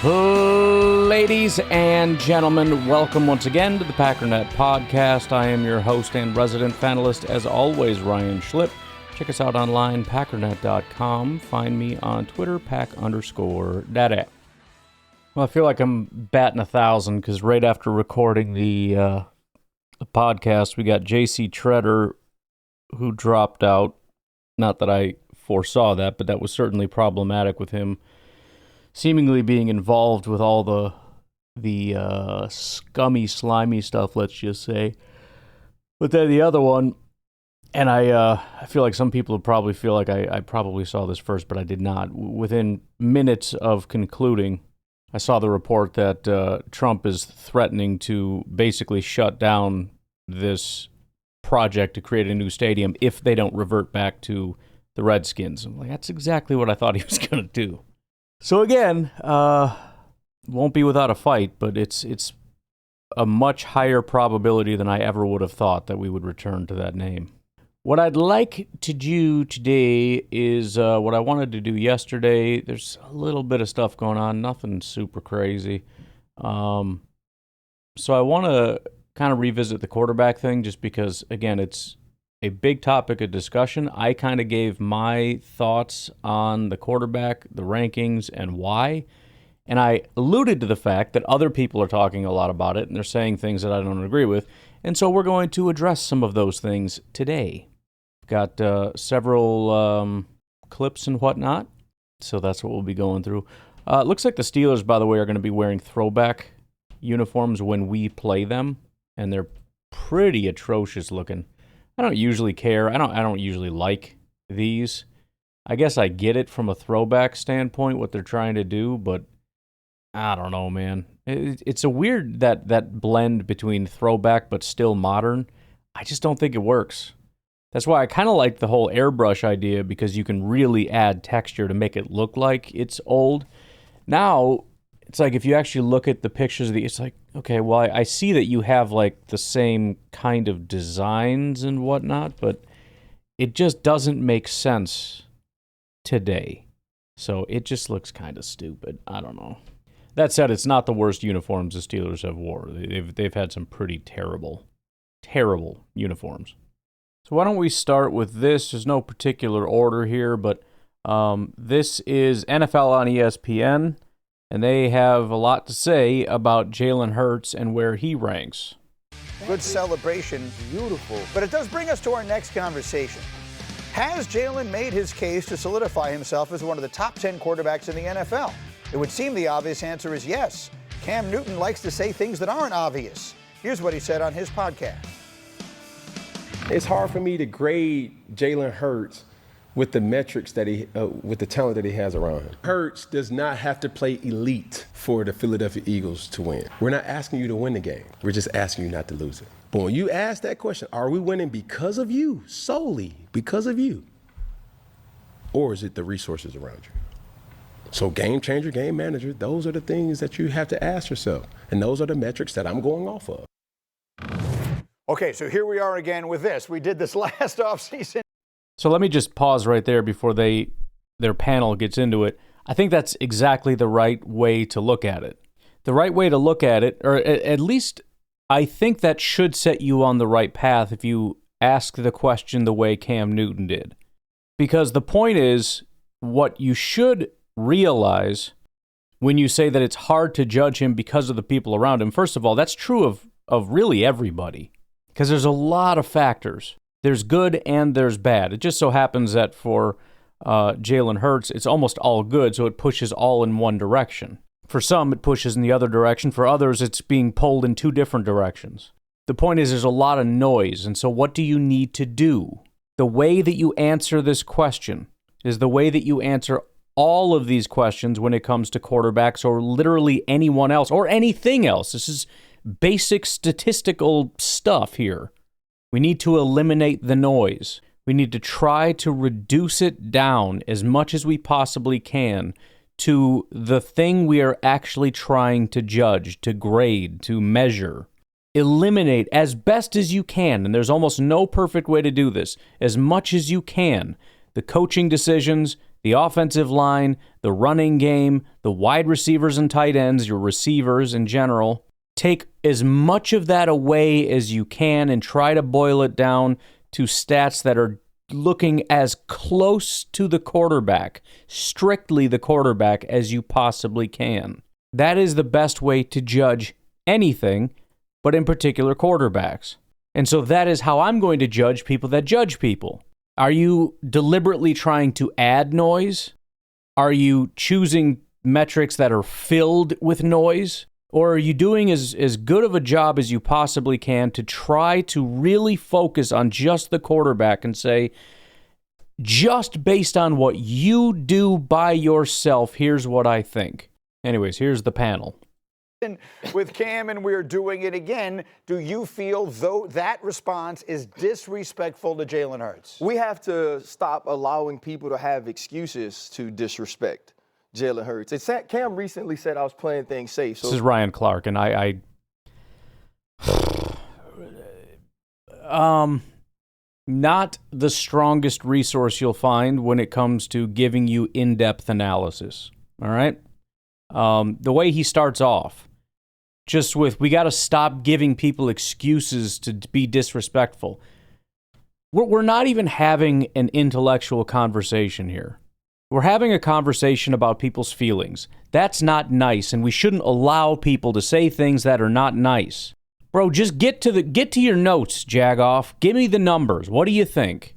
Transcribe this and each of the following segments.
Ladies and gentlemen, welcome once again to the Packernet Podcast. I am your host and resident panelist, as always, Ryan Schlip. Check us out online, packernet.com. Find me on Twitter, pack_daddy. Well, I feel like I'm batting 1,000 because right after recording the podcast, we got J.C. Treader, who dropped out. Not that I foresaw that, but that was certainly problematic with him seemingly being involved with all the scummy, slimy stuff, let's just say. But then the other one, and I feel like some people would probably feel like I probably saw this first, but I did not. Within minutes of concluding, I saw the report that Trump is threatening to basically shut down this project to create a new stadium if they don't revert back to the Redskins. I'm like, that's exactly what I thought he was going to do. So again, won't be without a fight, but it's a much higher probability than I ever would have thought that we would return to that name. What I'd like to do today is what I wanted to do yesterday. There's a little bit of stuff going on, nothing super crazy. So I want to kind of revisit the quarterback thing just because, again, it's a big topic of discussion. I kind of gave my thoughts on the quarterback, the rankings, and why. And I alluded to the fact that other people are talking a lot about it, and they're saying things that I don't agree with. And so we're going to address some of those things today. Got several clips and whatnot, so that's what we'll be going through. It looks like the Steelers, by the way, are going to be wearing throwback uniforms when we play them, and they're pretty atrocious looking. I don't usually care. I don't usually like these. I guess I get it from a throwback standpoint, what they're trying to do, but I don't know, man. It's a weird that blend between throwback but still modern. I just don't think it works. That's why I kind of like the whole airbrush idea, because you can really add texture to make it look like it's old. Now, it's like if you actually look at the pictures of it's like, okay, well, I see that you have like the same kind of designs and whatnot, but it just doesn't make sense today. So it just looks kind of stupid. I don't know. That said, it's not the worst uniforms the Steelers have wore. They've had some pretty terrible uniforms. So why don't we start with this? There's no particular order here, but this is NFL on ESPN. And they have a lot to say about Jalen Hurts and where he ranks. Good celebration. Beautiful. But it does bring us to our next conversation. Has Jalen made his case to solidify himself as one of the top 10 quarterbacks in the NFL? It would seem the obvious answer is yes. Cam Newton likes to say things that aren't obvious. Here's what he said on his podcast. It's hard for me to grade Jalen Hurts with the metrics that with the talent that he has around him. Hurts does not have to play elite for the Philadelphia Eagles to win. We're not asking you to win the game. We're just asking you not to lose it. But when you ask that question, are we winning because of you, solely because of you? Or is it the resources around you? So game changer, game manager, those are the things that you have to ask yourself. And those are the metrics that I'm going off of. Okay, so here we are again with this. We did this last offseason. So let me just pause right there before their panel gets into it. I think that's exactly the right way to look at it. The right way to look at it, or at least I think that should set you on the right path if you ask the question the way Cam Newton did. Because the point is, what you should realize when you say that it's hard to judge him because of the people around him, first of all, that's true of really everybody. Because there's a lot of factors. There's good and there's bad. It just so happens that for Jalen Hurts, it's almost all good, so it pushes all in one direction. For some, it pushes in the other direction. For others, it's being pulled in two different directions. The point is there's a lot of noise, and so what do you need to do? The way that you answer this question is the way that you answer all of these questions when it comes to quarterbacks or literally anyone else or anything else. This is basic statistical stuff here. We need to eliminate the noise. We need to try to reduce it down as much as we possibly can to the thing we are actually trying to judge, to grade, to measure. Eliminate as best as you can, and there's almost no perfect way to do this, as much as you can, the coaching decisions, the offensive line, the running game, the wide receivers and tight ends, your receivers in general. Take as much of that away as you can and try to boil it down to stats that are looking as close to the quarterback, strictly the quarterback, as you possibly can. That is the best way to judge anything, but in particular quarterbacks. And so that is how I'm going to judge people that judge people. Are you deliberately trying to add noise? Are you choosing metrics that are filled with noise? Or are you doing as good of a job as you possibly can to try to really focus on just the quarterback and say, just based on what you do by yourself, here's what I think. Anyways, here's the panel. With Cam, and we're doing it again. Do you feel though that response is disrespectful to Jalen Hurts? We have to stop allowing people to have excuses to disrespect Jalen Hurts. Cam recently said I was playing things safe. So this is Ryan Clark, and I not the strongest resource you'll find when it comes to giving you in-depth analysis. All right? The way he starts off, just with, we got to stop giving people excuses to be disrespectful. We're not even having an intellectual conversation here. We're having a conversation about people's feelings. That's not nice, and we shouldn't allow people to say things that are not nice. Bro, just get to your notes, Jagoff. Give me the numbers. What do you think?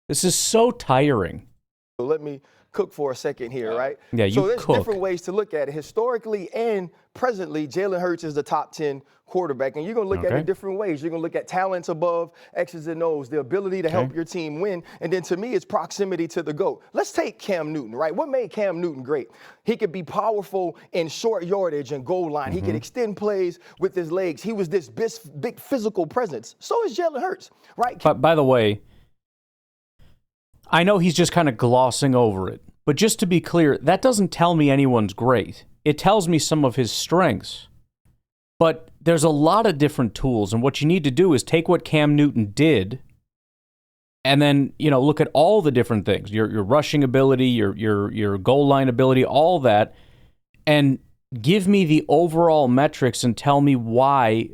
This is so tiring. Let me cook for a second here, right? Yeah, So there's different ways to look at it. Historically and presently, Jalen Hurts is the top 10 quarterback, and you're going to look at it different ways. You're going to look at talents above X's and O's, the ability to help your team win, and then to me, it's proximity to the GOAT. Let's take Cam Newton, right? What made Cam Newton great? He could be powerful in short yardage and goal line. He could extend plays with his legs. He was this big physical presence. So is Jalen Hurts, right? But by the way, I know he's just kind of glossing over it, but just to be clear, that doesn't tell me anyone's great. It tells me some of his strengths. But there's a lot of different tools, and what you need to do is take what Cam Newton did and then, look at all the different things, your rushing ability, your goal line ability, all that, and give me the overall metrics and tell me why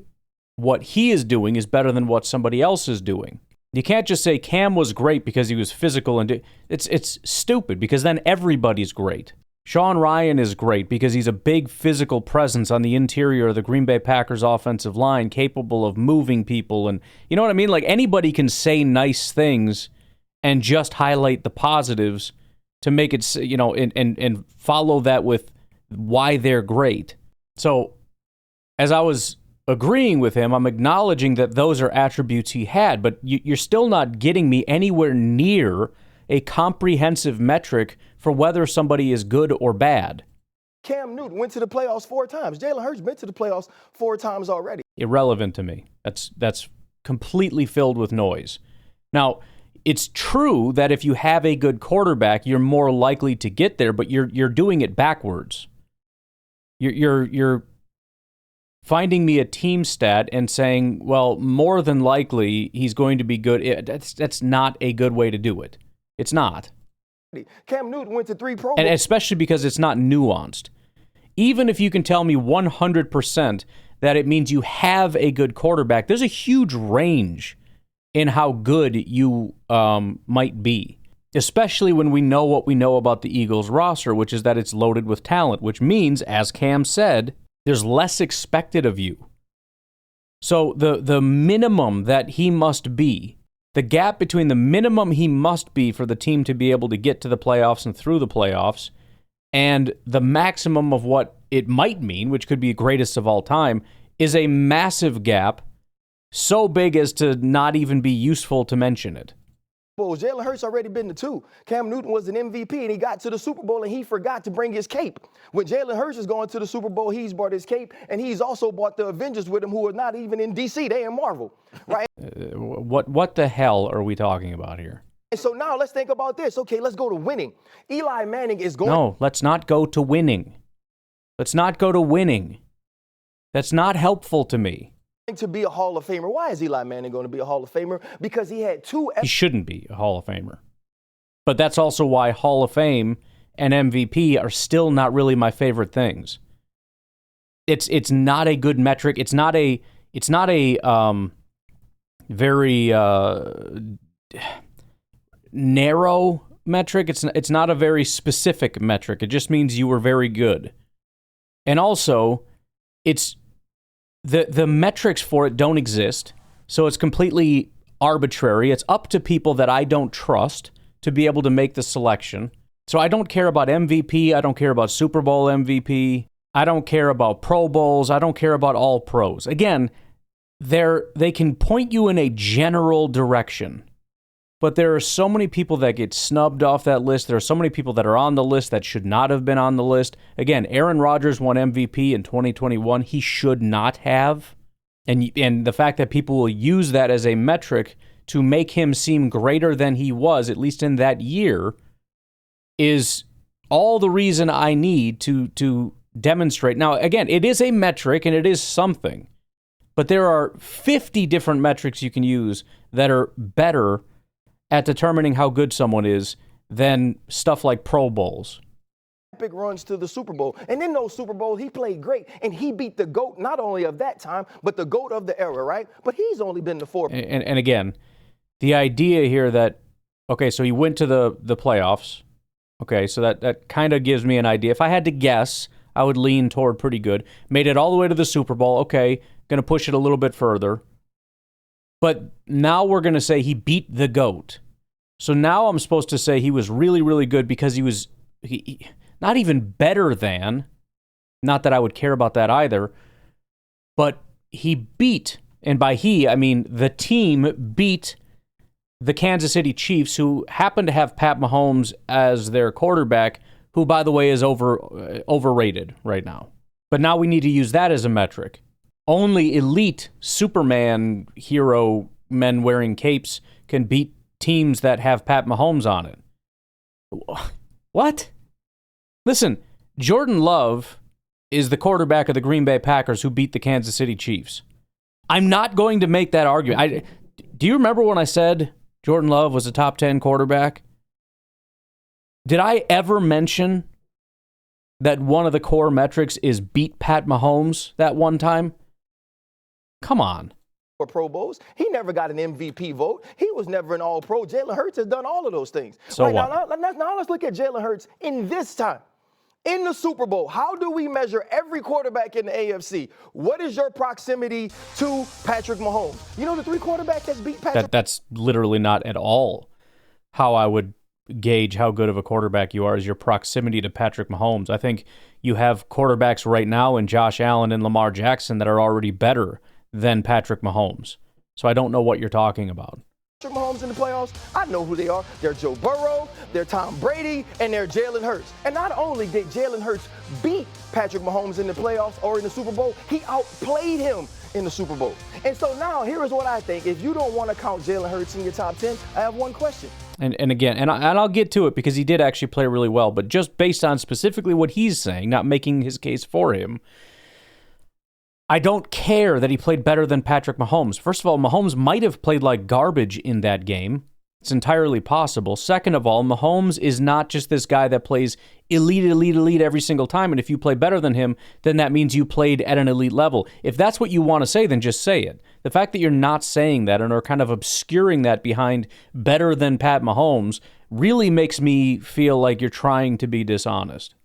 what he is doing is better than what somebody else is doing. You can't just say Cam was great because he was physical, and it's stupid, because then everybody's great. Sean Ryan is great because he's a big physical presence on the interior of the Green Bay Packers offensive line, capable of moving people, and you know what I mean? Like, anybody can say nice things and just highlight the positives to make it, and follow that with why they're great. So, as I was agreeing with him, I'm acknowledging that those are attributes he had, but you're still not getting me anywhere near a comprehensive metric for whether somebody is good or bad. Cam Newton went to the playoffs 4 times. Jalen Hurts been to the playoffs 4 times already. Irrelevant to me. That's completely filled with noise. Now, it's true that if you have a good quarterback, you're more likely to get there, but you're doing it backwards. You're finding me a team stat and saying, well, more than likely he's going to be good. That's not a good way to do it. It's not. Cam Newton went to 3 Pro Bowls. And especially because it's not nuanced. Even if you can tell me 100% that it means you have a good quarterback, there's a huge range in how good you might be. Especially when we know what we know about the Eagles roster, which is that it's loaded with talent, which means, as Cam said, there's less expected of you. So the minimum that he must be, the gap between the minimum he must be for the team to be able to get to the playoffs and through the playoffs, and the maximum of what it might mean, which could be greatest of all time, is a massive gap, so big as to not even be useful to mention it. Jalen Hurts already been to 2. Cam Newton was an MVP, and he got to the Super Bowl, and he forgot to bring his cape. When Jalen Hurts is going to the Super Bowl, he's brought his cape, and he's also brought the Avengers with him, who are not even in D.C. They in Marvel, right? What the hell are we talking about here? And so now let's think about this. Okay, let's go to winning. Eli Manning is going. No, let's not go to winning. Let's not go to winning. That's not helpful to me. To be a Hall of Famer. Why is Eli Manning going to be a Hall of Famer? Because he had 2. He shouldn't be a Hall of Famer. But that's also why Hall of Fame and MVP are still not really my favorite things. It's not a good metric. It's not a very narrow metric. It's not a very specific metric. It just means you were very good. And also, it's the metrics for it don't exist, so it's completely arbitrary. It's up to people that I don't trust to be able to make the selection. So I don't care about MVP. I don't care about Super Bowl MVP. I don't care about Pro Bowls. I don't care about all pros. Again, they can point you in a general direction, but there are so many people that get snubbed off that list. There are so many people that are on the list that should not have been on the list. Again, Aaron Rodgers won MVP in 2021. He should not have. And the fact that people will use that as a metric to make him seem greater than he was, at least in that year, is all the reason I need to demonstrate. Now, again, it is a metric and it is something, but there are 50 different metrics you can use that are better at determining how good someone is than stuff like Pro Bowls. Epic runs to the Super Bowl. And in those Super Bowls, he played great. And he beat the GOAT, not only of that time, but the GOAT of the era, right? But he's only been to 4. And again, the idea here that, okay, so he went to the playoffs. Okay, so that kind of gives me an idea. If I had to guess, I would lean toward pretty good. Made it all the way to the Super Bowl. Okay, going to push it a little bit further. But now we're going to say he beat the GOAT. So now I'm supposed to say he was really, really good because he was not even better than, not that I would care about that either, but he beat, and by he, I mean the team beat the Kansas City Chiefs, who happen to have Pat Mahomes as their quarterback, who, by the way, is overrated right now. But now we need to use that as a metric. Only elite Superman hero men wearing capes can beat teams that have Pat Mahomes on it. What? Listen, Jordan Love is the quarterback of the Green Bay Packers who beat the Kansas City Chiefs. I'm not going to make that argument. Do you remember when I said Jordan Love was a top 10 quarterback? Did I ever mention that one of the core metrics is beat Pat Mahomes that one time? Come on. For Pro Bowls. He never got an MVP vote. He was never an All-Pro. Jalen Hurts has done all of those things. So right, what? Now let's look at Jalen Hurts in this time. In the Super Bowl, how do we measure every quarterback in the AFC? What is your proximity to Patrick Mahomes? You know the 3 quarterbacks that's beat Patrick? That's literally not at all how I would gauge how good of a quarterback you are, is your proximity to Patrick Mahomes. I think you have quarterbacks right now in Josh Allen and Lamar Jackson that are already better than Patrick Mahomes. So I don't know what you're talking about. Patrick Mahomes in the playoffs, I know who they are. They're Joe Burrow, they're Tom Brady, and they're Jalen Hurts. And not only did Jalen Hurts beat Patrick Mahomes in the playoffs or in the Super Bowl, he outplayed him in the Super Bowl. And so now, here is what I think. If you don't want to count Jalen Hurts in your top 10, I have one question. And again, I'll get to it because he did actually play really well, but just based on specifically what he's saying, not making his case for him, I don't care that he played better than Patrick Mahomes. First of all, Mahomes might have played like garbage in that game. It's entirely possible. Second of all, Mahomes is not just this guy that plays elite every single time, and if you play better than him, then that means you played at an elite level. If that's what you want to say, then just say it. The fact that you're not saying that and are kind of obscuring that behind better than Pat Mahomes really makes me feel like you're trying to be dishonest.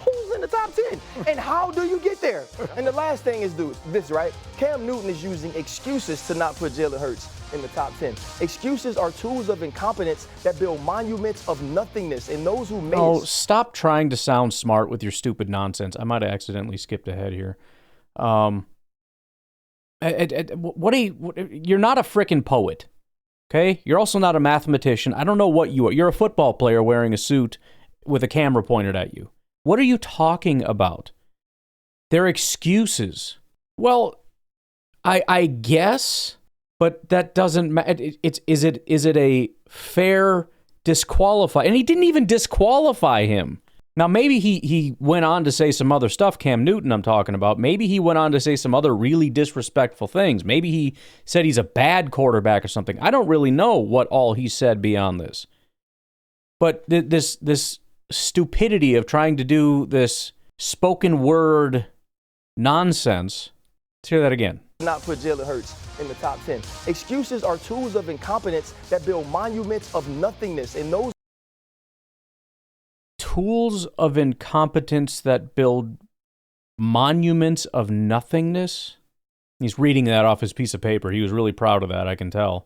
Who's in the top 10? And how do you get there? And the last thing is this, right? Cam Newton is using excuses to not put Jalen Hurts in the top 10. Excuses are tools of incompetence that build monuments of nothingness, and those who made Oh, stop trying to sound smart with your stupid nonsense. I might have accidentally skipped ahead here. You're not a frickin' poet, okay? You're also not a mathematician. I don't know what you are. You're a football player wearing a suit with a camera pointed at you. What are you talking about? They're excuses. Well, I guess, but that doesn't matter. Is it a fair disqualify? And he didn't even disqualify him. Now, maybe he went on to say some other stuff, Cam Newton I'm talking about. Maybe he went on to say some other really disrespectful things. Maybe he said he's a bad quarterback or something. I don't really know what all he said beyond this. But this stupidity of trying to do this spoken word nonsense. Let's hear that again. Not put Jalen Hurts in the top 10. Excuses are tools of incompetence that build monuments of nothingness. And those tools of incompetence that build monuments of nothingness? He's reading that off his piece of paper. He was really proud of that, I can tell.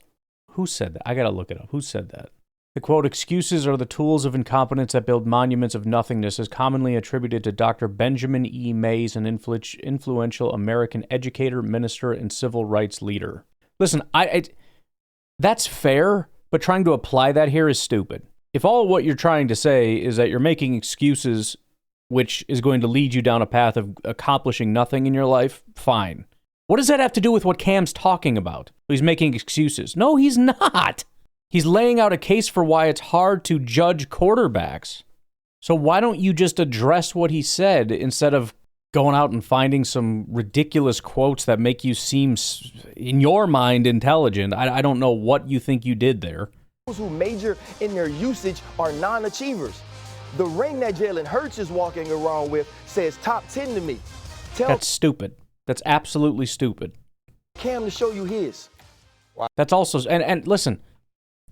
Who said that? I got to look it up. Who said that? The quote, excuses are the tools of incompetence that build monuments of nothingness, is commonly attributed to Dr. Benjamin E. Mays, an influential American educator, minister, and civil rights leader. Listen, that's fair, but trying to apply that here is stupid. If all what you're trying to say is that you're making excuses which is going to lead you down a path of accomplishing nothing in your life, fine. What does that have to do with what Cam's talking about? He's making excuses. No, he's not. He's laying out a case for why it's hard to judge quarterbacks. So why don't you just address what he said instead of going out and finding some ridiculous quotes that make you seem, in your mind, intelligent? I don't know what you think you did there. Those who major in their usage are non-achievers. The ring that Jalen Hurts is walking around with says top 10 to me. That's stupid. That's absolutely stupid. Cam to show you his. That's also, and listen,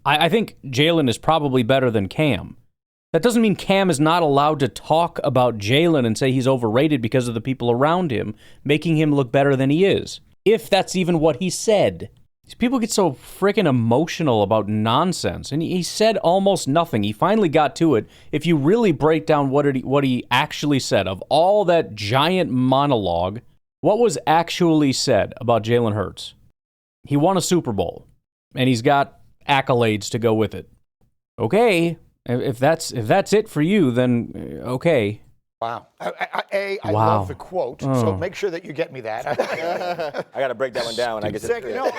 I think Jalen is probably better than Cam. That doesn't mean Cam is not allowed to talk about Jalen and say he's overrated because of the people around him, making him look better than he is, if that's even what he said. These people get so freaking emotional about nonsense, and he said almost nothing. He finally got to it. If you really break down what he actually said, of all that giant monologue, what was actually said about Jalen Hurts? He won a Super Bowl, and he's got accolades to go with it. Okay, if that's it for you, then okay. Wow. I love the quote, so make sure that you get me that. I got to break that one down when I get to Second, no,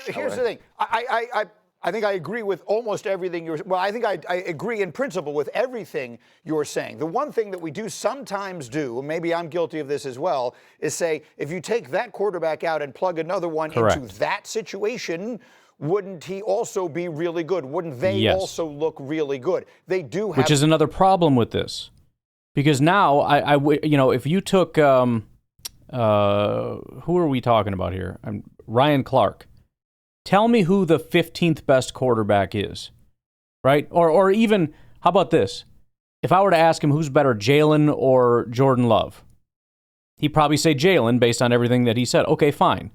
here's the thing. I think I agree with almost everything you're. Well, I think I agree in principle with everything you're saying. The one thing that we do sometimes do, and maybe I'm guilty of this as well, is say if you take that quarterback out and plug another one into that situation, wouldn't he also be really good? Wouldn't they also look really good? They do have. Which is another problem with this, because now if you took who are we talking about here? Ryan Clark. Tell me who the 15th best quarterback is, right? Or even, how about this? If I were to ask him who's better, Jalen or Jordan Love, he'd probably say Jalen based on everything that he said. Okay, fine.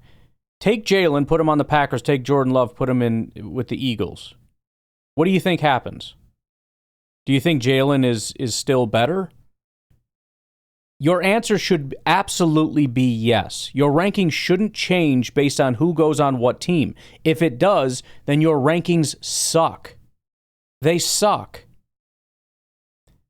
Take Jalen, put him on the Packers. Take Jordan Love, put him in with the Eagles. What do you think happens? Do you think Jalen is still better? Your answer should absolutely be yes. Your rankings shouldn't change based on who goes on what team. If it does, then your rankings suck. They suck.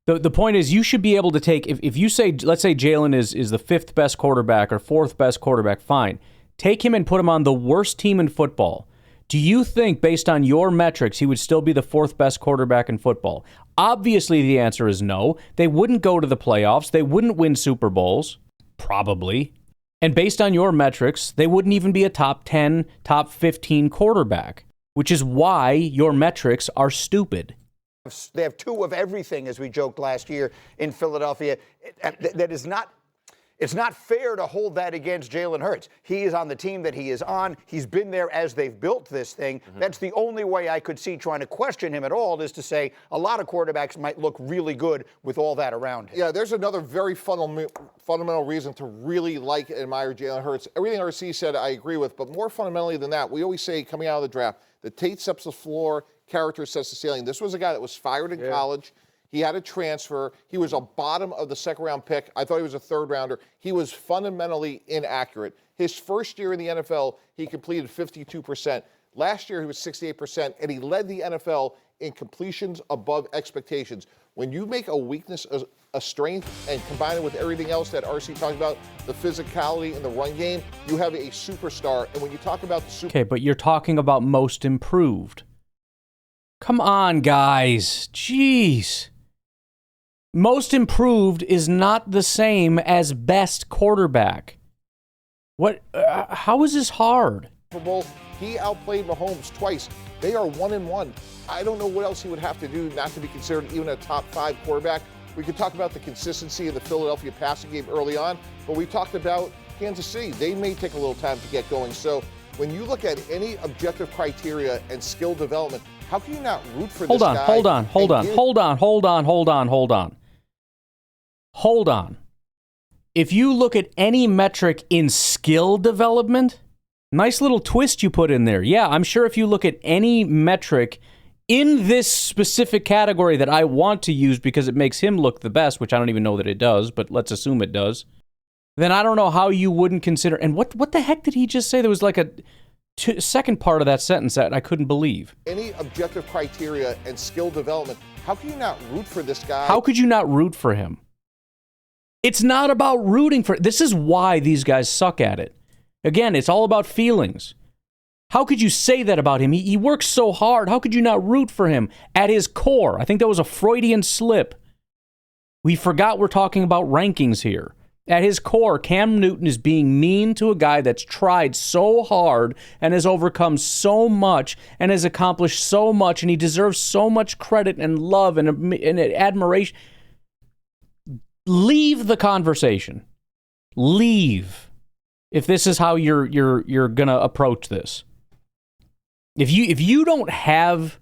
The point is, you should be able to take, if you say, let's say Jalen is the 5th best quarterback or 4th best quarterback, fine. Take him and put him on the worst team in football. Do you think, based on your metrics, he would still be the 4th best quarterback in football? Obviously, the answer is no. They wouldn't go to the playoffs. They wouldn't win Super Bowls. Probably. And based on your metrics, they wouldn't even be a top 10, top 15 quarterback, which is why your metrics are stupid. They have 2 of everything, as we joked last year in Philadelphia. That is not. It's not fair to hold that against Jalen Hurts. He is on the team that he is on. He's been there as they've built this thing. Mm-hmm. That's the only way I could see trying to question him at all, is to say a lot of quarterbacks might look really good with all that around him. Yeah, there's another very fundamental reason to really like and admire Jalen Hurts. Everything RC said I agree with, but more fundamentally than that, we always say coming out of the draft, the Tate sets the floor, character sets the ceiling. This was a guy that was fired in college. He had a transfer. He was a bottom of the second-round pick. I thought he was a third-rounder. He was fundamentally inaccurate. His first year in the NFL, he completed 52%. Last year, he was 68%, and he led the NFL in completions above expectations. When you make a weakness a strength and combine it with everything else that RC talked about, the physicality in the run game, you have a superstar. And when you talk about the Okay, but you're talking about most improved. Come on, guys. Jeez. Most improved is not the same as best quarterback. What? How is this hard? He outplayed Mahomes twice. They are 1-1. I don't know what else he would have to do not to be considered even a top 5 quarterback. We could talk about the consistency of the Philadelphia passing game early on, but we talked about Kansas City. They may take a little time to get going. So when you look at any objective criteria and skill development, how can you not root for this guy? Hold on. If you look at any metric in skill development, nice little twist you put in there. Yeah, I'm sure if you look at any metric in this specific category that I want to use because it makes him look the best, which I don't even know that it does, but let's assume it does, then I don't know how you wouldn't consider. And what the heck did he just say? There was like a second part of that sentence that I couldn't believe. Any objective criteria and skill development, how can you not root for this guy? How could you not root for him? It's not about rooting for. This is why these guys suck at it. Again, it's all about feelings. How could you say that about him? He works so hard. How could you not root for him at his core? I think that was a Freudian slip. We forgot we're talking about rankings here. At his core, Cam Newton is being mean to a guy that's tried so hard and has overcome so much and has accomplished so much, and he deserves so much credit and love and admiration. Leave the conversation. Leave. If this is how you're gonna approach this. If you don't have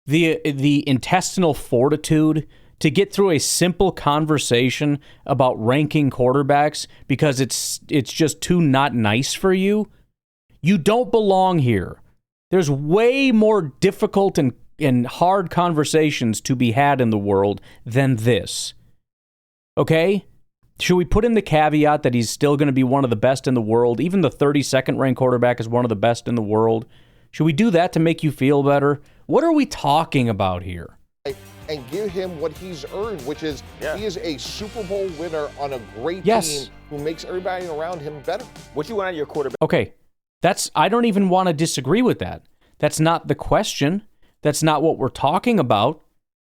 the intestinal fortitude to get through a simple conversation about ranking quarterbacks because it's just too not nice for you, you don't belong here. There's way more difficult and hard conversations to be had in the world than this. Okay? Should we put in the caveat that he's still going to be one of the best in the world? Even the 32nd ranked quarterback is one of the best in the world. Should we do that to make you feel better? What are we talking about here? And give him what he's earned, which is he is a Super Bowl winner on a great team who makes everybody around him better. What you want out of your quarterback? Okay, I don't even want to disagree with that. That's not the question. That's not what we're talking about.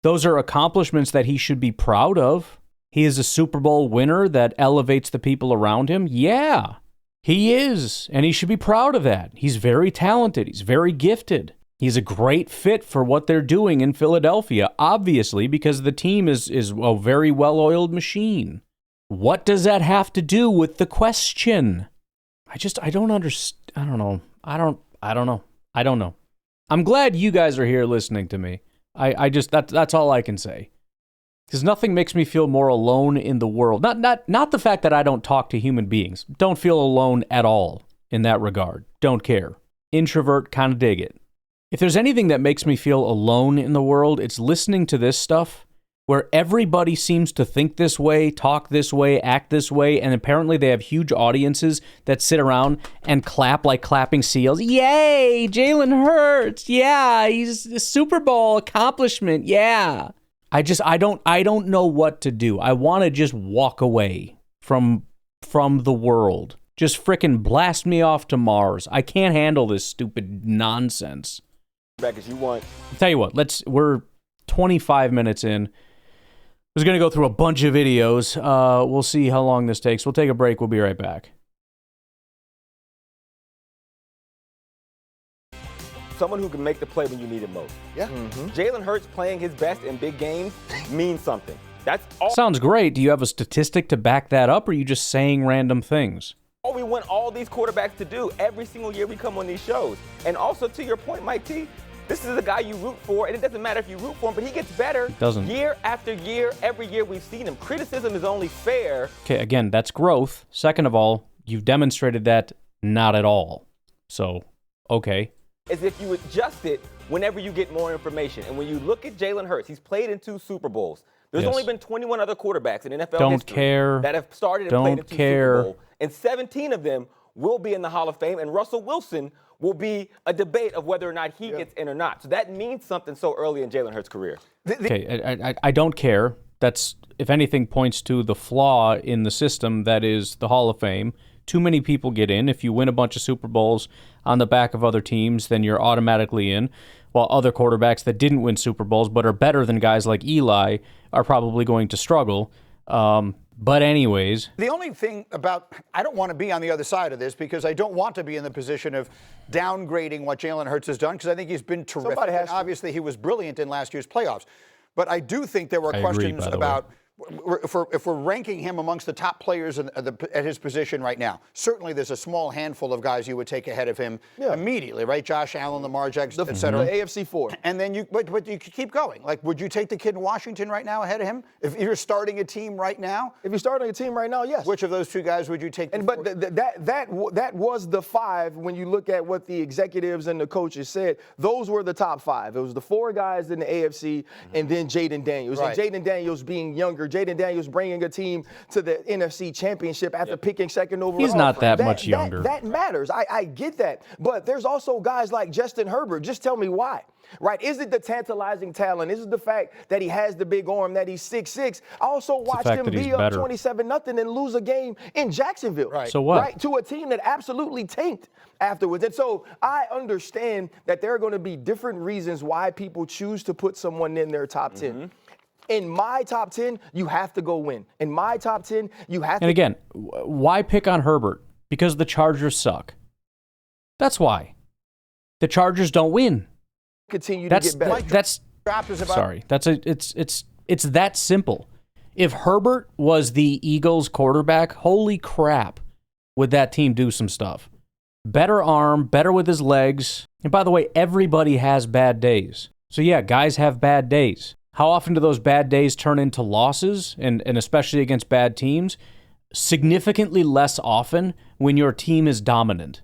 Those are accomplishments that he should be proud of. He is a Super Bowl winner that elevates the people around him. Yeah, he is, and he should be proud of that. He's very talented. He's very gifted. He's a great fit for what they're doing in Philadelphia, obviously, because the team is a very well-oiled machine. What does that have to do with the question? I don't understand. I don't know. I'm glad you guys are here listening to me. That's all I can say. Because nothing makes me feel more alone in the world. Not the fact that I don't talk to human beings. Don't feel alone at all in that regard. Don't care. Introvert, kind of dig it. If there's anything that makes me feel alone in the world, it's listening to this stuff where everybody seems to think this way, talk this way, act this way, and apparently they have huge audiences that sit around and clap like clapping seals. Yay, Jalen Hurts. Yeah, he's a Super Bowl accomplishment. Yeah. I don't know what to do. I want to just walk away from the world. Just frickin' blast me off to Mars. I can't handle this stupid nonsense. Back as you want. I'll tell you what, we're 25 minutes in. I was going to go through a bunch of videos. We'll see how long this takes. We'll take a break. We'll be right back. Someone who can make the play when you need it most. Yeah. Mm-hmm. Jalen Hurts playing his best in big games means something. That's all. Sounds great. Do you have a statistic to back that up, or are you just saying random things? All we want all these quarterbacks to do every single year we come on these shows. And also, to your point, Mike T, this is a guy you root for, and it doesn't matter if you root for him, but he gets better year after year. Every year we've seen him. Criticism is only fair. Okay, again, that's growth. Second of all, you've demonstrated that not at all. So, okay. As if you adjust it whenever you get more information. And when you look at Jalen Hurts, he's played in 2 Super Bowls. There's only been 21 other quarterbacks in NFL history that have started and played in 2 Super Bowls. And 17 of them will be in the Hall of Fame, and Russell Wilson will be a debate of whether or not he gets in or not. So that means something so early in Jalen Hurts' career. Okay, I don't care. That's, if anything, points to the flaw in the system that is the Hall of Fame. Too many people get in. If you win a bunch of Super Bowls on the back of other teams, then you're automatically in, while other quarterbacks that didn't win Super Bowls but are better than guys like Eli are probably going to struggle. But anyways. The only thing about, I don't want to be on the other side of this because I don't want to be in the position of downgrading what Jalen Hurts has done because I think he's been terrific. And obviously, he was brilliant in last year's playoffs. But I do think there were questions about if we're ranking him amongst the top players at his position right now. Certainly, there's a small handful of guys you would take ahead of him immediately, right? Josh Allen, Lamar Jackson, et cetera. The AFC 4. And then but you keep going. Like, would you take the kid in Washington right now ahead of him? If you're starting a team right now? If you're starting a team right now, yes. Which of those two guys would you take? But that was the 5 when you look at what the executives and the coaches said. Those were the top 5. It was the 4 guys in the AFC and then Jaden Daniels. Right. And Jaden Daniels being younger. Jaden Daniels bringing a team to the NFC Championship after picking second overall. He's not that much younger. That matters. I get that. But there's also guys like Justin Herbert. Just tell me why. Right? Is it the tantalizing talent? Is it the fact that he has the big arm, that he's 6'6"? I also watched him be up 27-0 and lose a game in Jacksonville. Right. So what? Right? To a team that absolutely tanked afterwards. And so I understand that there are going to be different reasons why people choose to put someone in their top 10. In my top 10, you have to go win. In my top 10, you have to. And again, why pick on Herbert? Because the Chargers suck. That's why. The Chargers don't win. Continue to get better. It's that simple. If Herbert was the Eagles quarterback, holy crap, would that team do some stuff. Better arm, better with his legs. And by the way, everybody has bad days. So yeah, guys have bad days. How often do those bad days turn into losses, and especially against bad teams? Significantly less often when your team is dominant.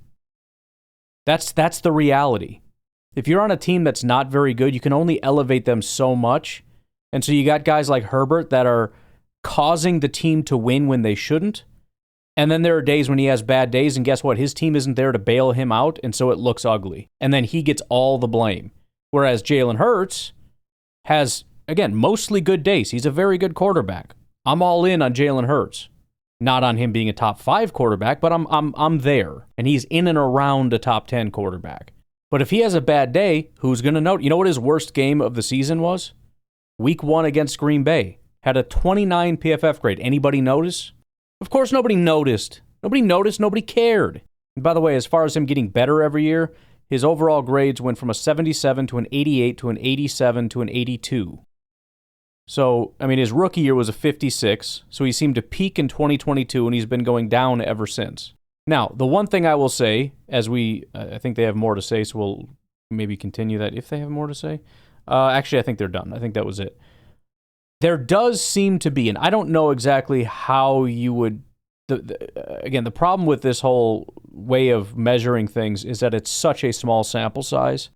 That's the reality. If you're on a team that's not very good, you can only elevate them so much. And so you got guys like Herbert that are causing the team to win when they shouldn't. And then there are days when he has bad days, and guess what? His team isn't there to bail him out, and so it looks ugly. And then he gets all the blame. Whereas Jalen Hurts has, again, mostly good days. He's a very good quarterback. I'm all in on Jalen Hurts. Not on him being a top 5 quarterback, but I'm there. And he's in and around a top 10 quarterback. But if he has a bad day, who's going to know? You know what his worst game of the season was? Week 1 against Green Bay. Had a 29 PFF grade. Anybody notice? Of course nobody noticed. Nobody noticed. Nobody cared. And by the way, as far as him getting better every year, his overall grades went from a 77 to an 88 to an 87 to an 82. So, I mean, his rookie year was a 56, so he seemed to peak in 2022, and he's been going down ever since. Now, the one thing I will say, I think they have more to say, so we'll maybe continue that if they have more to say. Actually, I think they're done. I think that was it. There does seem to be, and I don't know exactly how you would, again, the problem with this whole way of measuring things is that it's such a small sample size.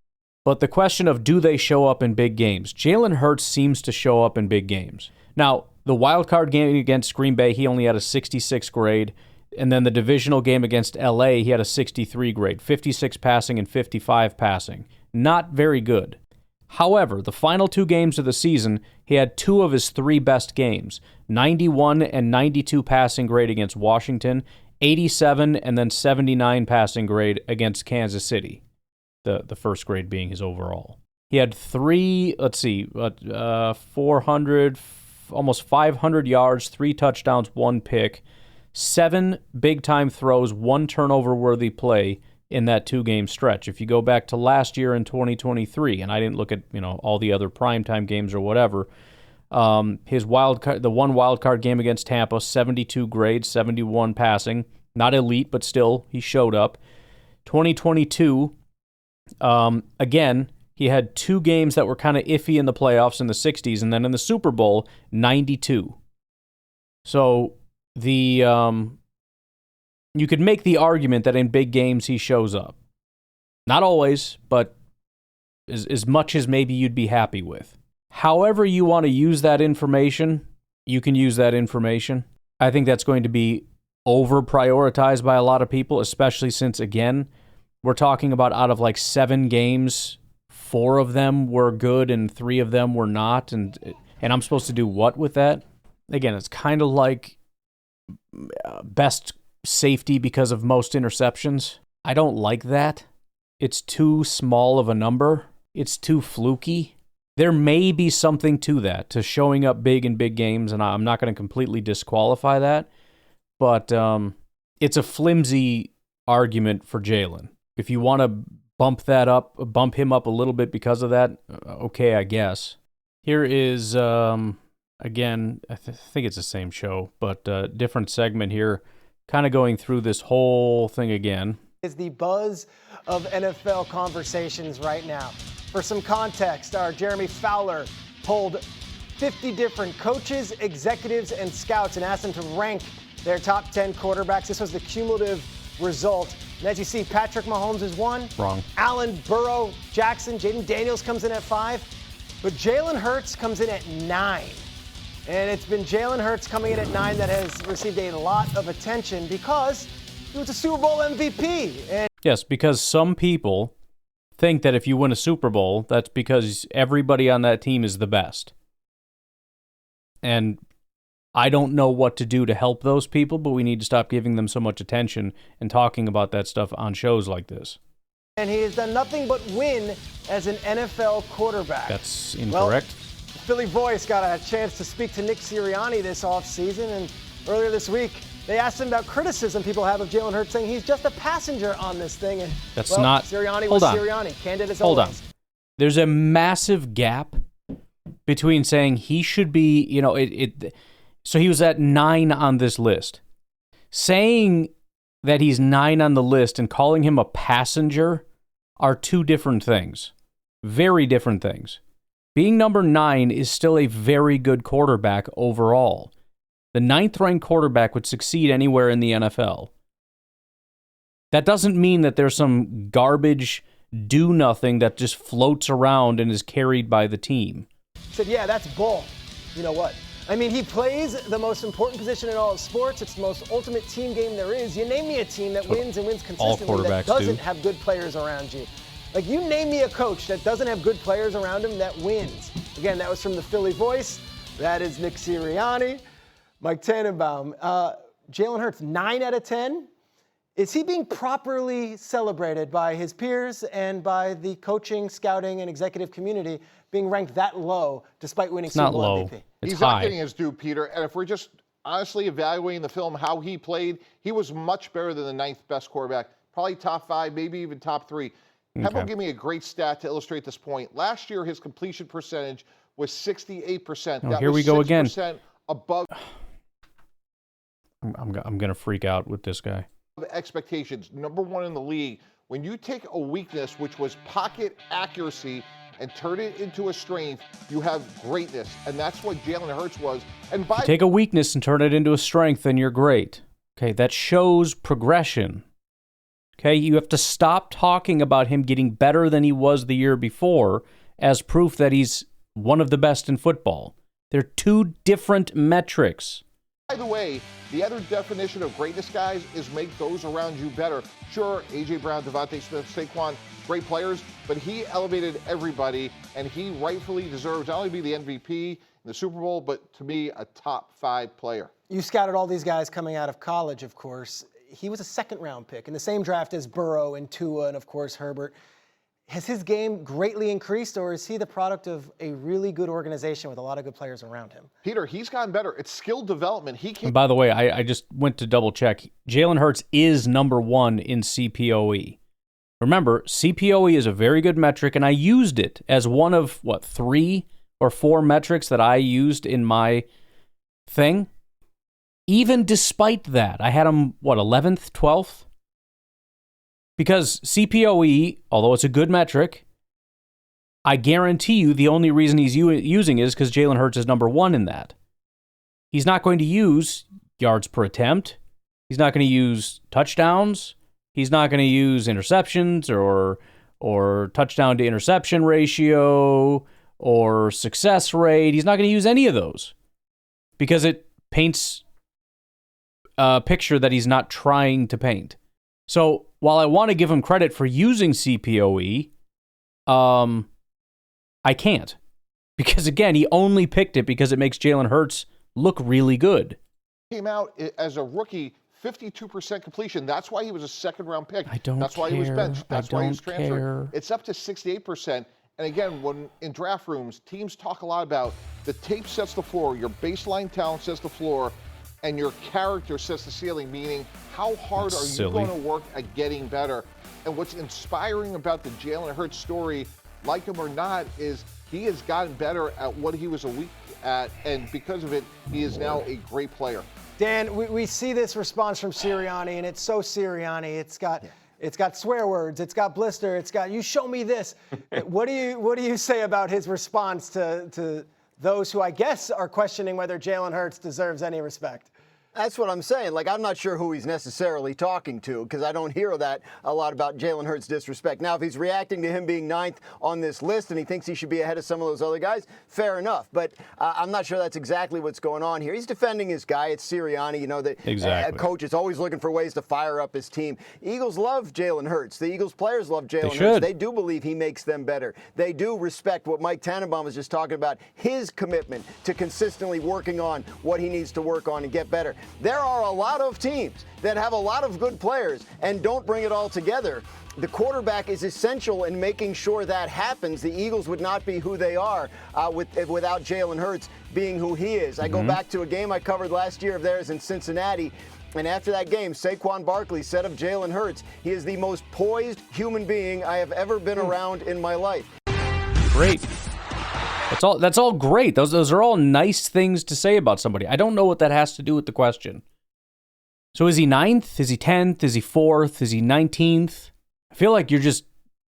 But the question of do they show up in big games? Jalen Hurts seems to show up in big games. Now, the wild card game against Green Bay, he only had a 66 grade. And then the divisional game against LA, he had a 63 grade, 56 passing and 55 passing. Not very good. However, the final 2 games of the season, he had 2 of his 3 best games, 91 and 92 passing grade against Washington, 87 and then 79 passing grade against Kansas City. The first grade being his overall. He had 400, almost 500 yards, 3 touchdowns, 1 pick, 7 big-time throws, 1 turnover-worthy play in that 2-game stretch. If you go back to last year in 2023, and I didn't look at all the other primetime games or whatever, the one wild card game against Tampa, 72 grades, 71 passing, not elite, but still he showed up. 2022. Again, he had 2 games that were kind of iffy in the playoffs in the 60s, and then in the Super Bowl, 92. So you could make the argument that in big games he shows up. Not always, but as much as maybe you'd be happy with. However you want to use that information, you can use that information. I think that's going to be over-prioritized by a lot of people, especially since, again, we're talking about out of like 7 games, 4 of them were good and 3 of them were not. And I'm supposed to do what with that? Again, it's kind of like best safety because of most interceptions. I don't like that. It's too small of a number. It's too fluky. There may be something to that, to showing up big in big games, and I'm not going to completely disqualify that, but it's a flimsy argument for Jalen. If you want to bump him up a little bit because of that, okay, I guess. Here is, again, I think it's the same show, but different segment here, kind of going through this whole thing again. Is the buzz of NFL conversations right now. For some context, our Jeremy Fowler polled 50 different coaches, executives, and scouts and asked them to rank their top 10 quarterbacks. This was the cumulative result. And as you see, Patrick Mahomes is 1. Wrong. Allen, Burrow, Jackson, Jaden Daniels comes in at 5. But Jalen Hurts comes in at 9. And it's been Jalen Hurts coming in at 9 that has received a lot of attention because he was a Super Bowl MVP. And yes, because some people think that if you win a Super Bowl, that's because everybody on that team is the best. And I don't know what to do to help those people, but we need to stop giving them so much attention and talking about that stuff on shows like this. And he has done nothing but win as an NFL quarterback. That's incorrect. Well, Philly Voice got a chance to speak to Nick Sirianni this offseason, and earlier this week, they asked him about criticism people have of Jalen Hurts, saying he's just a passenger on this thing. And that's not. Sirianni was Sirianni, candid as always. Hold on. There's a massive gap between saying he should be, so he was at 9 on this list. Saying that he's 9 on the list and calling him a passenger are two different things. Very different things. Being number 9 is still a very good quarterback overall. The 9th-ranked quarterback would succeed anywhere in the NFL. That doesn't mean that there's some garbage do-nothing that just floats around and is carried by the team. Said, yeah, that's bull. You know what? I mean, he plays the most important position in all of sports. It's the most ultimate team game there is. You name me a team that wins and wins consistently that doesn't have good players around you. Like, you name me a coach that doesn't have good players around him that wins. Again, that was from the Philly Voice. That is Nick Sirianni. Mike Tannenbaum, Jalen Hurts, 9 out of 10. Is he being properly celebrated by his peers and by the coaching, scouting, and executive community being ranked that low despite winning Super Bowl MVP? He's not getting his due, Peter. And if we're just honestly evaluating the film, how he played, he was much better than the 9th best quarterback, probably top 5, maybe even top 3. How about give me a great stat to illustrate this point? Last year, his completion percentage was 68%. Oh, here we go again. Above. I'm going to freak out with this guy. Expectations, number 1 in the league. When you take a weakness, which was pocket accuracy, and turn it into a strength, you have greatness. And that's what Jalen Hurts was. And if you take a weakness and turn it into a strength, then you're great. Okay, that shows progression. Okay, you have to stop talking about him getting better than he was the year before as proof that he's one of the best in football. They're two different metrics. By the way, the other definition of greatness, guys, is make those around you better. Sure, A.J. Brown, Devontae Smith, Saquon, great players, but he elevated everybody, and he rightfully deserves not only to be the MVP in the Super Bowl, but to be a top 5 player. You scouted all these guys coming out of college, of course. He was a second-round pick in the same draft as Burrow and Tua and, of course, Herbert. Has his game greatly increased, or is he the product of a really good organization with a lot of good players around him? Peter, he's gotten better. It's skill development. And by the way, I just went to double check. Jalen Hurts is number 1 in CPOE. Remember, CPOE is a very good metric, and I used it as one of, 3 or 4 metrics that I used in my thing. Even despite that, I had him, 11th, 12th? Because CPOE, although it's a good metric, I guarantee you the only reason he's using is because Jalen Hurts is number 1 in that. He's not going to use yards per attempt. He's not going to use touchdowns. He's not going to use interceptions or touchdown to interception ratio or success rate. He's not going to use any of those because it paints a picture that he's not trying to paint. So while I want to give him credit for using CPOE, I can't. Because, again, he only picked it because it makes Jalen Hurts look really good. Came out as a rookie, 52% completion. That's why he was a second-round pick. I don't That's why he was benched. That's why he was transferred. It's up to 68%. And again, when in draft rooms, teams talk a lot about the tape sets the floor, your baseline talent sets the floor, and your character sets the ceiling, meaning how hard are you going to work at getting better? And what's inspiring about the Jalen Hurts story, like him or not, is he has gotten better at what he was a weak at, and because of it, he is now a great player. Dan, we see this response from Sirianni, and it's so Sirianni. It's got swear words. It's got blister. It's got, you show me this. What do you say about his response to those who I guess are questioning whether Jalen Hurts deserves any respect? That's what I'm saying. Like, I'm not sure who he's necessarily talking to, because I don't hear that a lot about Jalen Hurts' disrespect. Now, if he's reacting to him being 9th on this list and he thinks he should be ahead of some of those other guys, fair enough. But I'm not sure that's exactly what's going on here. He's defending his guy. It's Sirianni. You know that a coach is always looking for ways to fire up his team. Eagles love Jalen Hurts. The Eagles players love Jalen Hurts. They do believe he makes them better. They do respect what Mike Tannenbaum was just talking about, his commitment to consistently working on what he needs to work on and get better. There are a lot of teams that have a lot of good players and don't bring it all together. The quarterback is essential in making sure that happens. The Eagles would not be who they are without Jalen Hurts being who he is. I go back to a game I covered last year of theirs in Cincinnati, and after that game, Saquon Barkley said of Jalen Hurts, he is the most poised human being I have ever been around in my life. Great. That's all great. Those are all nice things to say about somebody. I don't know what that has to do with the question. So is he 9th? Is he 10th? Is he 4th? Is he 19th? I feel like you're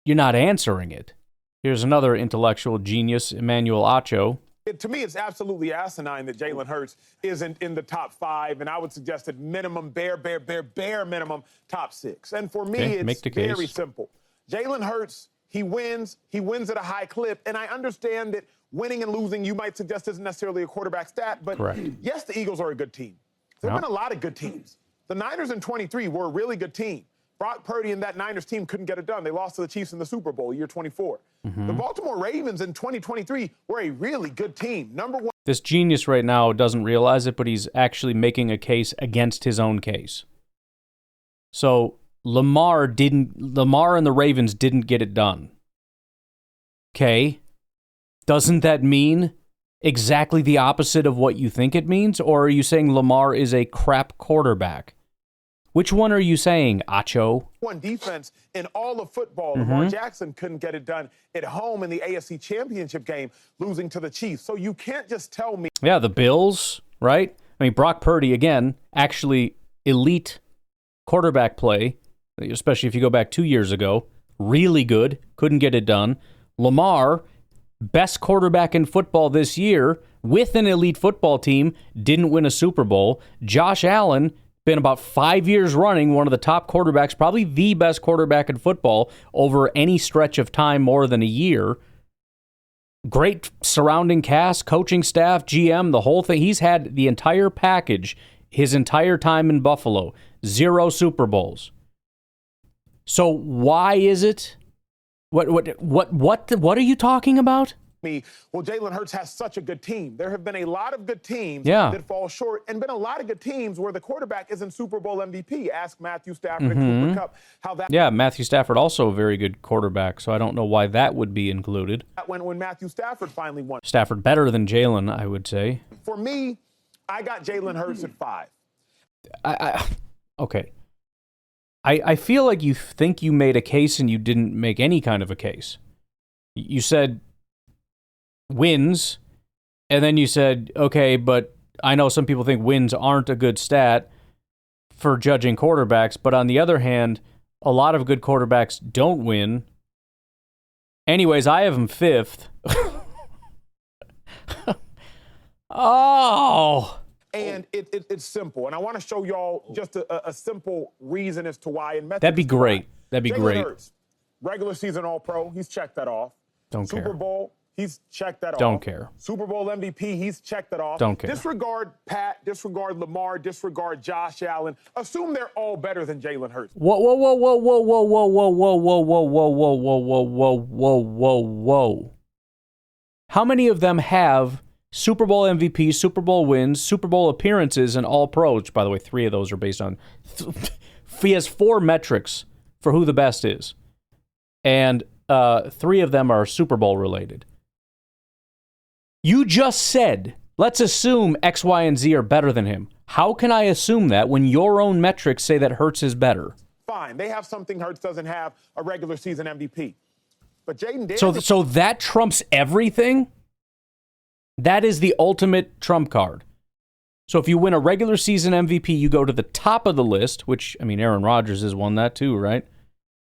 not answering it. Here's another intellectual genius, Emmanuel Acho. To me, it's absolutely asinine that Jalen Hurts isn't in the top 5, and I would suggest at minimum, bare minimum, top 6. And for me, it's very simple. Jalen Hurts, he wins at a high clip, and I understand that winning and losing, you might suggest, isn't necessarily a quarterback stat, but yes, the Eagles are a good team. There have been a lot of good teams. The Niners in 23 were a really good team. Brock Purdy and that Niners team couldn't get it done. They lost to the Chiefs in the Super Bowl, year 24. The Baltimore Ravens in 2023 were a really good team. Number one. This genius right now doesn't realize it, but he's actually making a case against his own case. So Lamar and the Ravens didn't get it done. Okay. Doesn't that mean exactly the opposite of what you think it means? Or are you saying Lamar is a crap quarterback? Which one are you saying, Acho? One defense in all of football. Lamar Jackson couldn't get it done at home in the AFC Championship game, losing to the Chiefs. So you can't just tell me. Yeah, the Bills, right? I mean, Brock Purdy, again, actually elite quarterback play, especially if you go back 2 years ago. Really good. Couldn't get it done. Lamar, best quarterback in football this year with an elite football team, didn't win a Super Bowl. Josh Allen, been about 5 years running one of the top quarterbacks, probably the best quarterback in football over any stretch of time more than a year. Great surrounding cast, coaching staff, GM, the whole thing. He's had the entire package his entire time in Buffalo. 0 Super Bowls. So why is it? What are you talking about? Well, Jalen Hurts has such a good team. There have been a lot of good teams that fall short, and been a lot of good teams where the quarterback isn't Super Bowl MVP. Ask Matthew Stafford and Cooper Kupp how that. Yeah, Matthew Stafford also a very good quarterback, so I don't know why that would be included. When Matthew Stafford finally won. Stafford better than Jalen, I would say. For me, I got Jalen Hurts at 5. Okay. I feel like you think you made a case and you didn't make any kind of a case. You said wins, and then you said, okay, but I know some people think wins aren't a good stat for judging quarterbacks, but on the other hand, a lot of good quarterbacks don't win. Anyways, I have him 5th. Oh! And it's simple, and I want to show y'all just a simple reason as to why. That'd be great. That'd be great. Hurts, regular season All-Pro, he's checked that off. Don't care. Super Bowl, he's checked that off. Don't care. Super Bowl MVP, he's checked that off. Don't care. Disregard Pat, disregard Lamar, disregard Josh Allen. Assume they're all better than Jalen Hurts. Whoa, whoa, whoa, whoa, whoa, whoa, whoa, whoa, whoa, whoa, whoa, whoa, whoa, whoa, whoa, whoa, whoa, whoa. How many of them have Super Bowl MVP, Super Bowl wins, Super Bowl appearances, and All-Pro? Which, by the way, 3 of those are based on. He has 4 metrics for who the best is. And 3 of them are Super Bowl related. You just said, let's assume X, Y, and Z are better than him. How can I assume that when your own metrics say that Hurts is better? Fine. They have something Hurts doesn't have, a regular season MVP. But Jaden Daniels... So that trumps everything? That is the ultimate trump card. So if you win a regular season MVP, you go to the top of the list, which, I mean, Aaron Rodgers has won that too, right?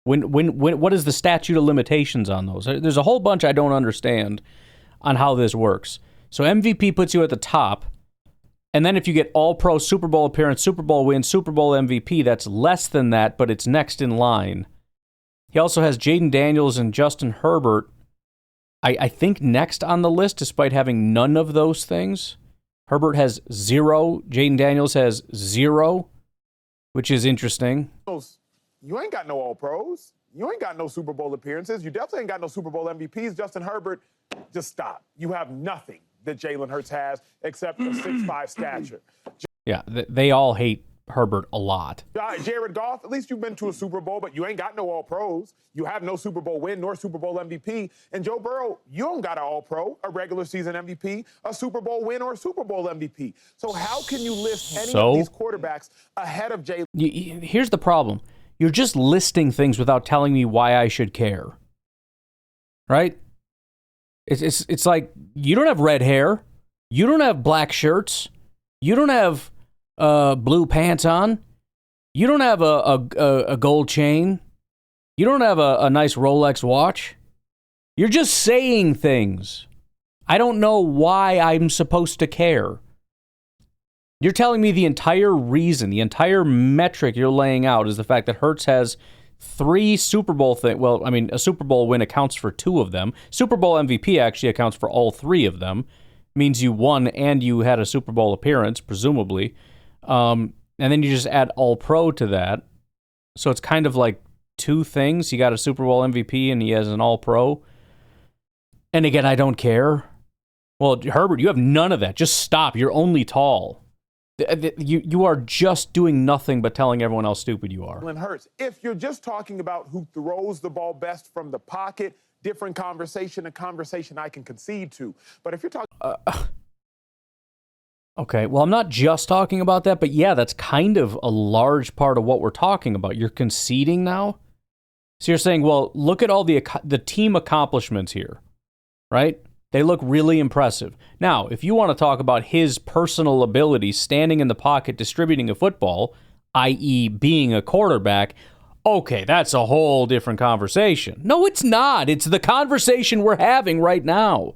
What is the statute of limitations on those? There's a whole bunch I don't understand on how this works. So MVP puts you at the top, and then if you get All-Pro, Super Bowl appearance, Super Bowl win, Super Bowl MVP, that's less than that, but it's next in line. He also has Jaden Daniels and Justin Herbert, I think, next on the list, despite having none of those things. Herbert has 0. Jaden Daniels has 0, which is interesting. You ain't got no All-Pros. You ain't got no Super Bowl appearances. You definitely ain't got no Super Bowl MVPs. Justin Herbert, just stop. You have nothing that Jalen Hurts has except a 6'5" stature. Yeah, they all hate Herbert a lot. Jared Goff, at least you've been to a Super Bowl, but you ain't got no All-Pros. You have no Super Bowl win nor Super Bowl MVP. And Joe Burrow, you don't got an All-Pro, a regular season MVP, a Super Bowl win, or a Super Bowl MVP. So how can you list any of these quarterbacks ahead of Jalen? Here's the problem. You're just listing things without telling me why I should care. Right? It's like, you don't have red hair. You don't have black shirts. You don't have blue pants on. You don't have a gold chain. You don't have a nice Rolex watch. You're just saying things. I don't know why I'm supposed to care. You're telling me the entire reason, the entire metric you're laying out is the fact that Hurts has 3 Super Bowl things. Well, I mean, a Super Bowl win accounts for 2 of them. Super Bowl MVP actually accounts for all 3 of them. Means you won and you had a Super Bowl appearance, presumably. And then you just add All-Pro to that. So it's kind of like 2 things. You got a Super Bowl MVP and he has an All-Pro. And again, I don't care. Well, Herbert, you have none of that. Just stop. You're only tall. You are just doing nothing but telling everyone how stupid you are. Jalen Hurts, if you're just talking about who throws the ball best from the pocket, different conversation, a conversation I can concede to. But if you're talking... Okay, well, I'm not just talking about that, but yeah, that's kind of a large part of what we're talking about. You're conceding now? So you're saying, well, look at all the team accomplishments here, right? They look really impressive. Now, if you want to talk about his personal ability standing in the pocket distributing a football, i.e. being a quarterback, okay, that's a whole different conversation. No, it's not. It's the conversation we're having right now.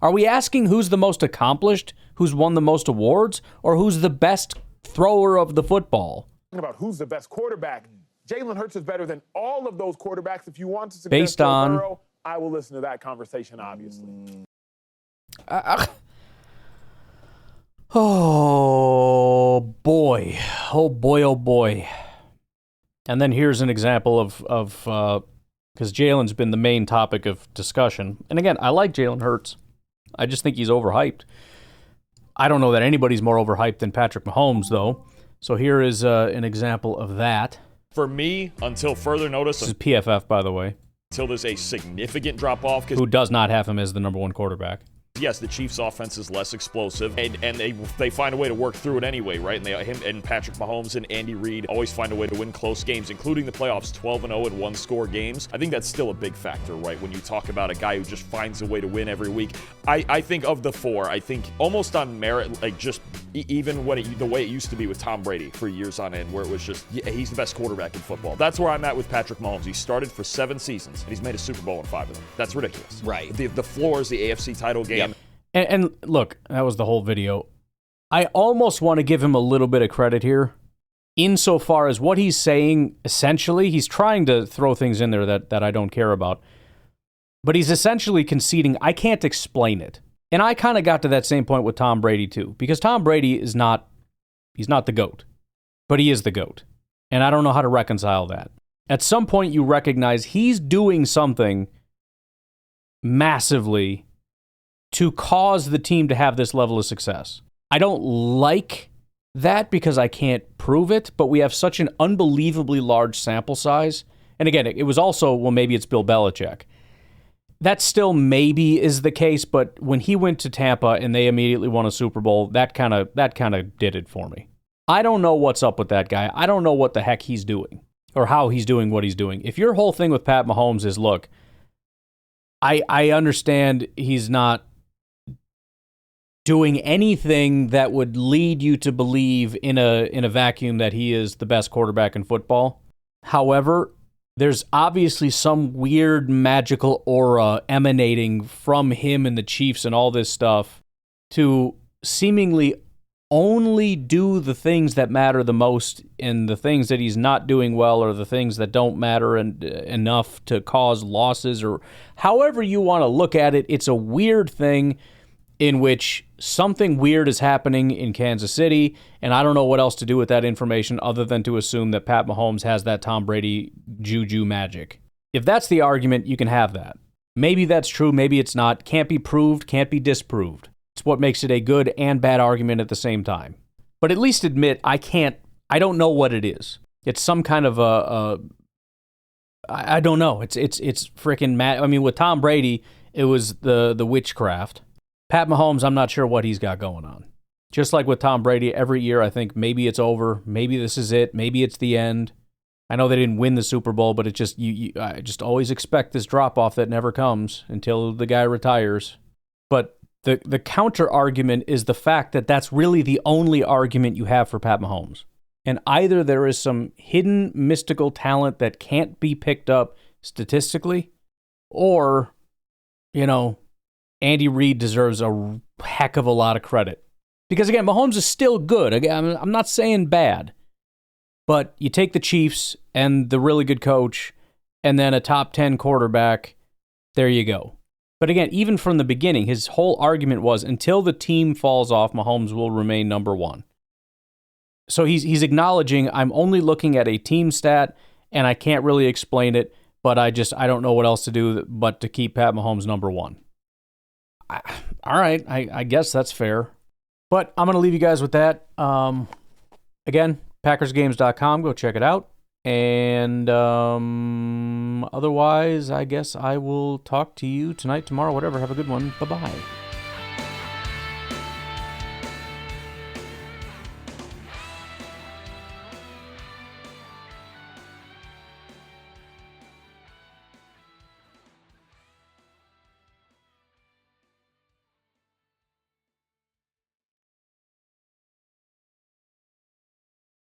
Are we asking who's the most accomplished, who's won the most awards, or who's the best thrower of the football? About who's the best quarterback. Jalen Hurts is better than all of those quarterbacks. If you want to suggest based on Burrow, I will listen to that conversation, obviously. Oh, boy. Oh, boy, oh, boy. And then here's an example of because Jalen's been the main topic of discussion. And again, I like Jalen Hurts. I just think he's overhyped. I don't know that anybody's more overhyped than Patrick Mahomes, though. So here is an example of that. For me, until further notice... This is PFF, by the way. Until there's a significant drop-off... Who does not have him as the number 1 quarterback. Yes, the Chiefs' offense is less explosive, and they find a way to work through it anyway, right? And him and Patrick Mahomes and Andy Reid always find a way to win close games, including the playoffs, 12-0 and one-score games. I think that's still a big factor, right? When you talk about a guy who just finds a way to win every week. I think of the 4, I think almost on merit, like just even the way it used to be with Tom Brady for years on end, where it was just, yeah, he's the best quarterback in football. That's where I'm at with Patrick Mahomes. He started for 7 seasons, and he's made a Super Bowl in 5 of them. That's ridiculous. Right. The floor is the AFC title game. Yep. And look, that was the whole video. I almost want to give him a little bit of credit here, insofar as what he's saying, essentially, he's trying to throw things in there that I don't care about. But he's essentially conceding, I can't explain it. And I kind of got to that same point with Tom Brady, too. Because Tom Brady he's not the GOAT. But he is the GOAT. And I don't know how to reconcile that. At some point, you recognize he's doing something massively to cause the team to have this level of success. I don't like that because I can't prove it, but we have such an unbelievably large sample size. And again, it was also, well, maybe it's Bill Belichick. that still maybe is the case, but when he went to Tampa and they immediately won a Super Bowl, that kind of did it for me. I don't know what's up with that guy. I don't know what the heck he's doing or how he's doing what he's doing. If your whole thing with Pat Mahomes is, look, I understand he's not doing anything that would lead you to believe in a vacuum that he is the best quarterback in football. However, there's obviously some weird magical aura emanating from him and the Chiefs and all this stuff to seemingly only do the things that matter the most, and the things that he's not doing well are the things that don't matter enough to cause losses, or however you want to look at it. It's a weird thing in which something weird is happening in Kansas City, and I don't know what else to do with that information other than to assume that Pat Mahomes has that Tom Brady juju magic. If that's the argument, you can have that. Maybe that's true, maybe it's not. Can't be proved, can't be disproved. It's what makes it a good and bad argument at the same time. But at least admit, I don't know what it is. It's some kind of I don't know. It's freaking mad. I mean, with Tom Brady, it was the witchcraft. Pat Mahomes, I'm not sure what he's got going on. Just like with Tom Brady, every year I think maybe it's over, maybe this is it, maybe it's the end. I know they didn't win the Super Bowl, but it just I just always expect this drop-off that never comes until the guy retires. But the counter argument is the fact that that's really the only argument you have for Pat Mahomes. And either there is some hidden mystical talent that can't be picked up statistically, or, Andy Reid deserves a heck of a lot of credit. Because again, Mahomes is still good. Again, I'm not saying bad. But you take the Chiefs and the really good coach and then a top 10 quarterback, there you go. But again, even from the beginning, his whole argument was until the team falls off, Mahomes will remain number one. So he's acknowledging, I'm only looking at a team stat and I can't really explain it, but I don't know what else to do but to keep Pat Mahomes number one. All right, I guess that's fair. But I'm going to leave you guys with that. Again, PackersGames.com, go check it out. And otherwise, I guess I will talk to you tonight, tomorrow, whatever. Have a good one. Bye-bye.